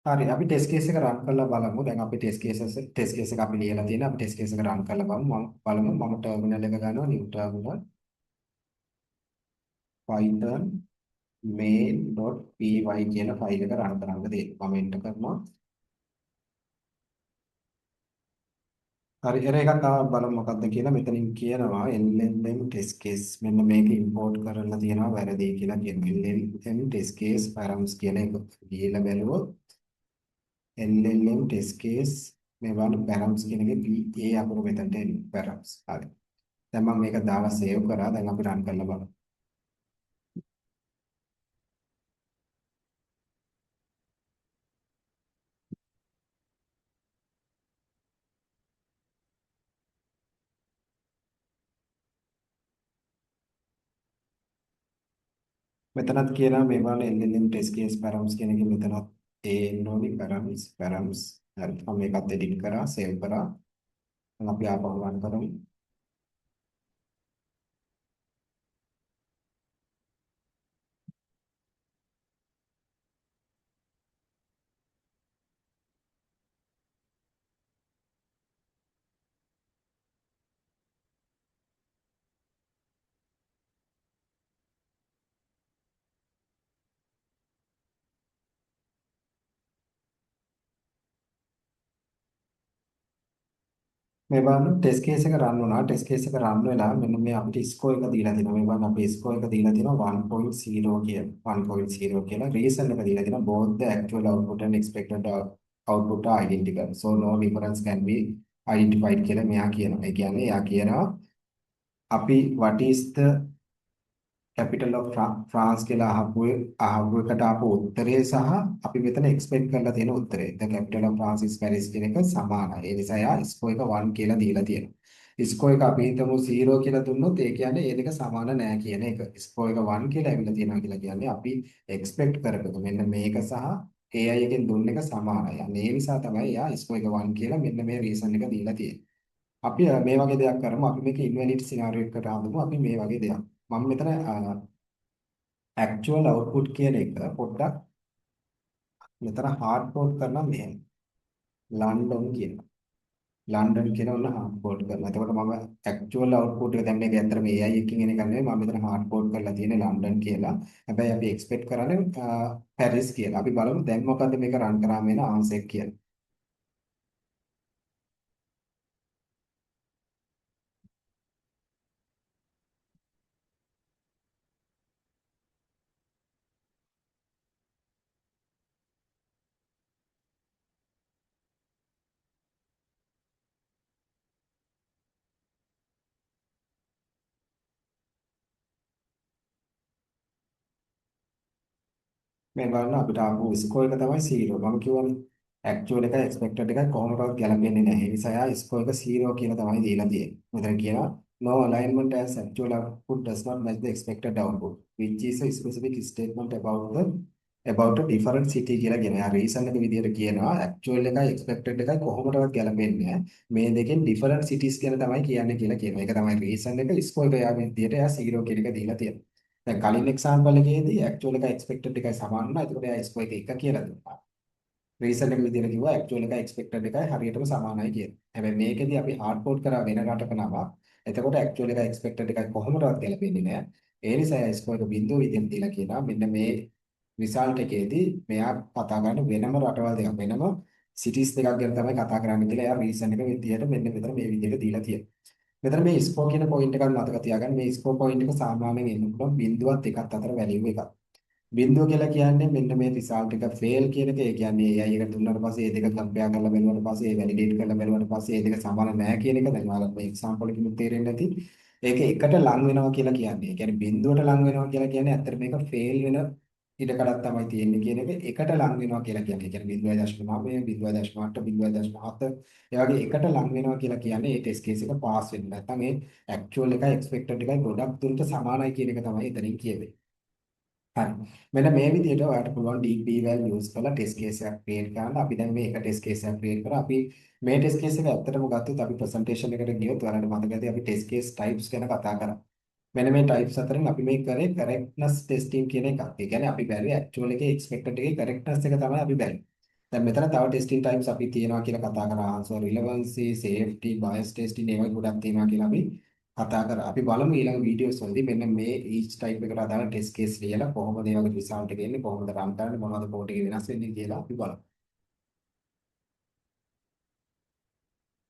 හරි අපි test case එක රන් කරලා බලමු. දැන් අපි ටෙස්ට් කේස් එක අපි ලියලා තියෙනවා. අපි ටෙස්ට් කේස් එක රන් කරලා බලමු. මම ටර්මිනල් එක ගන්නවා new terminal python main.py කියන ෆයිල් එක රන් කරන්න තියෙනවා. මම එන්ටර් කරනවා. හරි එර එකක් ආවා බලමු මොකක්ද කියලා. මෙතනින් කියනවා llm test case මෙන්න මේක import කරලා තියෙනවා වැරදි කියලා කියනවා. llm test case params කියන එක ගිහලා බැලුවොත් llm test case මේ වල params කියන එකේ pa අකුරු මෙතනට එන්නේ params. හරි. දැන් මම මේක දාලා සේව් කරා. දැන් අපි රන් කරලා බලමු. මෙතනත් කියනවා මේ වල llm test case params කියන එකේ මෙතනත් එන්න ඕනි params. හරි. මම මේකත් edit කරා සේව් කරා. දැන් අපි ආපහු රන් කරමු. මේ බලන්න ටෙස්ට් කේස් එක රන් වුණා. ටෙස්ට් කේස් එක රන් වෙලා මෙන්න මේ අපිට ස්කෝර් එක දීලා තියෙනවා. මේ බලන්න අපේ ස්කෝර් එක දීලා තියෙනවා 1.0 කියලා. 1.0 කියලා. රීසන් එක දීලා තියෙනවා both the actual output and expected output are identical. So no difference can be identified කියලා මෙයා කියනවා. ඒ කියන්නේ එයා කියනවා අපි what is the capital of France කියලා අහපු එකට ආපු උත්තරේ සහ අපි මෙතන එක්ස්පෙක්ට් කරලා තියෙන උත්තරේ the capital of France is Paris කියන එක සමානයි. ඒ නිසා යා ස්කෝර් එක 1 කියලා දීලා තියෙනවා. ස්කෝර් එක අපි හිතමු 0 කියලා දුන්නොත් ඒ කියන්නේ ඒ දෙක සමාන නෑ කියන එක. ස්කෝර් එක 1 කියලා ඇවිල්ලා තියෙනවා කියලා කියන්නේ අපි එක්ස්පෙක්ට් කරපු මෙන්න මේක සහ AI එකෙන් දුන්න එක සමානයි. අන්න ඒ නිසා තමයි යා ස්කෝර් එක 1 කියලා මෙන්න මේ රීසන් එක දීලා තියෙන්නේ. අපි මේ වගේ දෙයක් කරමු. අපි මේක ඉන්වැලිඩ් සිනාරියෝ එකකට හදමු. අපි මේ වගේ දෙයක්. මම මෙතන actual output කියන එක පොඩ්ඩක් මෙතන hard code කරනවා මෙහෙම. ලන්ඩන් කියනවා. ලන්ඩන් කියන ඔන්න hard code කරනවා. එතකොට මම actual output එක දැන් මේක ඇත්තටම AI එකකින් එන එක නෙවෙයි. මම මෙතන hard code කරලා තියෙන්නේ ලන්ඩන් කියලා. හැබැයි අපි expect කරන්නේ පැරිස් කියලා. අපි බලමු දැන් මොකද්ද මේක run කරාම එන answer එක කියලා. මේ බලන්න අපිට ආපු ස්කෝර් එක තමයි 0. මම කියවනේ ඇක්චුවල් එකයි එක්ස්පෙක්ටඩ් එකයි කොහොමදවත් ගැලපෙන්නේ නැහැ. ඒ නිසා යා ස්කෝර් එක 0 කියලා තමයි දීලා තියෙන්නේ. මෙතන කියනවා no alignment as actual output does not match the expected output which is a specific statement about a different city කියලා කියන. යා රීසන් එක විදිහට කියනවා ඇක්චුවල් එකයි එක්ස්පෙක්ටඩ් එකයි කොහොමදවත් ගැලපෙන්නේ නැහැ. මේ දෙකෙන් different cities ගැන තමයි කියන්නේ කියලා කියනවා. ඒක තමයි රීසන් එක ස්කෝර් එක යා විදිහට යා 0 කියන එක දීලා තියෙනවා. දැන් කලින් එක්සැම්පල් එකේදී ඇක්චුවල් එකයි එක්ස්පෙක්ටඩ් එකයි සමාන වුණා. ඒකට එයා ස්කෝර් එක 1 කියලා දුන්නා. රීසන් එක විදිහට කිව්වා ඇක්චුවල් එකයි එක්ස්පෙක්ටඩ් එකයි හරියටම සමානයි කියලා. හැබැයි මේකෙදී අපි හાર્ඩ් කෝඩ් කරා වෙන රටක නමක්. එතකොට ඇක්චුවල් එකයි එක්ස්පෙක්ටඩ් එකයි කොහොමදවත් ගැලපෙන්නේ නැහැ. ඒ නිසා එයා ස්කෝර් එක බිඳුව විදිහට දීලා කියනවා. මෙන්න මේ රිසල්ට් එකේදී මෙයා කතා කරන වෙනම රටවල් දෙකක් වෙනම සිටිස් දෙකක් ගැන තමයි කතා කරන්නේ කියලා එයා රීසන් එක විදිහට මෙන්න මෙතන මේ විදිහට දීලා තියෙනවා. මෙතන මේ ස්කෝර් කියන පොයින්ට් එකක් මතක තියාගන්න. මේ ස්කෝර් පොයින්ට් එක සාමාන්‍යයෙන් එන්න පුළුවන් බිඳුවත් එකත් අතර වැලියු එකක්. බිඳුව කියලා කියන්නේ මෙන්න මේ රිසල්ට් එක ෆේල් කියන එක. ඒ කියන්නේ AI එකට දුන්නාට පස්සේ ඒ දෙක කම්පෙයාර් කරලා බලුවාට පස්සේ ඒ වැලිඩේට් කරලා බලුවාට පස්සේ ඒ දෙක සමාන නැහැ කියන එක. දැන් ඔයාලට මේ එක්සැම්පල් එකකින් තේරෙන්නේ නැති. ඒක එකට ලං වෙනවා කියලා කියන්නේ. ඒ කියන්නේ බිඳුවට ලං වෙනවා කියලා කියන්නේ ඇත්තට මේක ෆේල් වෙන ඉඩකඩක් තමයි තියෙන්නේ කියන එක. එකට ලං වෙනවා කියලා කියන්නේ. ඒ කියන්නේ 0.9 0.8 0.7 ඒ වගේ එකට ලං වෙනවා කියලා කියන්නේ ඒ ටෙස්ට් කේස් එක පාස් වෙන්න. නැත්නම් ඒ ඇක්චුවල් එකයි එක්ස්පෙක්ටඩ් එකයි ගොඩක් දුරට සමානයි කියන එක තමයි එතනින් කියවෙන්නේ. හරි. මෙන්න මේ විදිහට ඔයාලට පුළුවන් DeepDeval use කරලා ටෙස්ට් කේස් එකක් ක්‍රියේට් කරන්න. අපි දැන් මේ එක ටෙස්ට් කේස් එකක් ක්‍රියේට් කරා. අපි මේ ටෙස්ට් කේස් එක ඇත්තටම ගත්තොත් අපි ප්‍රසන්ටේෂන් එකට ගියොත් ඔයාලට මතක ඇති අපි ටෙස්ට් කේස් types ගැන කතා කරා. මෙන්න මේ types අතරින් අපි මේ කරේ correctness testing කියන එකක්. ඒ කියන්නේ අපි බැලුවේ actual එකේ expected එකේ correctness එක තමයි අපි බැලුවේ. දැන් මෙතන තව ටෙස්ටිං ටයිප්ස් අපි තියනවා කියලා කතා කරා. ආන්සර් රිලෙවන්සි, සේෆ්ටි, බයස් ටෙස්ටිං ඒවා ගොඩක් තියෙනවා කියලා අපි කතා කරා. අපි බලමු ඊළඟ වීඩියෝස් වලදී මෙන්න මේ ඊච් ටයිප් එකට අදාළ ටෙස්ට් කේස් ලියලා කොහොමද ඒ වගේ රිසල්ට් එක එන්නේ, කොහොමද රන් කරන්නේ, මොනවද කෝඩ් එකේ වෙනස් වෙන්නේ කියලා අපි බලමු.